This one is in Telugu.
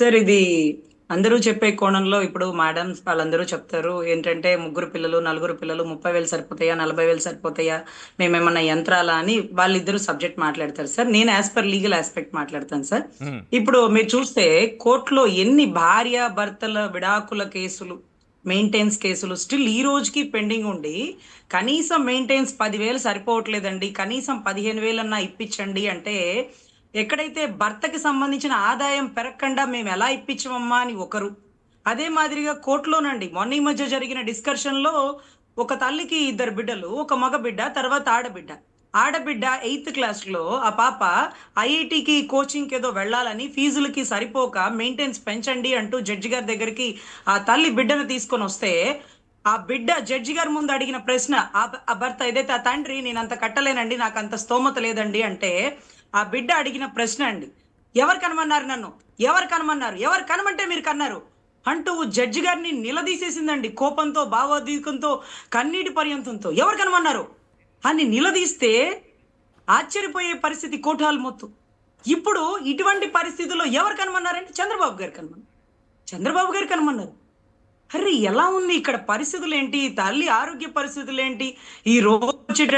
సార్ ఇది అందరూ చెప్పే కోణంలో ఇప్పుడు మేడమ్స్ వాళ్ళందరూ చెప్తారు ఏంటంటే ముగ్గురు పిల్లలు, నలుగురు పిల్లలు 30,000 సరిపోతాయా? 40,000 సరిపోతాయా? మేమేమన్నా యంత్రాలా? అని వాళ్ళిద్దరూ సబ్జెక్ట్ మాట్లాడతారు సార్. నేను యాస్ పర్ లీగల్ ఆస్పెక్ట్ మాట్లాడతాను సార్. హ్మ్. ఇప్పుడు మీరు చూస్తే కోర్టులో ఎన్ని భార్యాభర్తల విడాకుల కేసులు, మెయింటెనెన్స్ కేసులు స్టిల్ ఈ రోజుకి పెండింగ్ ఉండి, కనీసం మెయింటెనెన్స్ 10,000 సరిపోవట్లేదండి. కనీసం 15,000 అన్నా ఇప్పించండి అంటే, ఎక్కడైతే భర్తకి సంబంధించిన ఆదాయం పెరగకుండా మేము ఎలా ఇప్పించమమ్మా అని ఒకరు, అదే మాదిరిగా కోర్టులోనండి మొన్న ఈ మధ్య జరిగిన డిస్కషన్ లో ఒక తల్లికి ఇద్దరు బిడ్డలు, ఒక మగ బిడ్డ, తర్వాత ఆడబిడ్డ. ఆడబిడ్డ 8th క్లాస్ లో ఆ పాప ఐఐటికి కోచింగ్ ఏదో వెళ్ళాలని ఫీజులకి సరిపోక మెయింటెనెన్స్ పెంచండి అంటూ జడ్జి గారి దగ్గరికి ఆ తల్లి బిడ్డను తీసుకొని వస్తే, ఆ బిడ్డ జడ్జి గారి ముందు అడిగిన ప్రశ్న, ఆ భర్త ఏదైతే ఆ తండ్రి నేను అంత కట్టలేనండి, నాకు అంత స్తోమత లేదండి అంటే, ఆ బిడ్డ అడిగిన ప్రశ్న అండి, ఎవరు కనమన్నారు నన్ను? ఎవరు కనమన్నారు? ఎవరు కనమంటే మీరు కన్నారు అంటూ జడ్జి గారిని నిలదీసేసిందండి. కోపంతో, భావోద్వేగంతో, కన్నీటి పర్యంతంతో ఎవరు కనమన్నారు అని నిలదీస్తే ఆశ్చర్యపోయే పరిస్థితి కోటాలు మొత్తం. ఇప్పుడు ఇటువంటి పరిస్థితుల్లో ఎవరు కనమన్నారంటే చంద్రబాబు గారు కనమన్నారు. చంద్రబాబు గారు కనమన్నారు. అరే ఎలా ఉంది ఇక్కడ పరిస్థితులు ఏంటి? తల్లి ఆరోగ్య పరిస్థితులు ఏంటి? ఈ రోజు వచ్చేటట్టు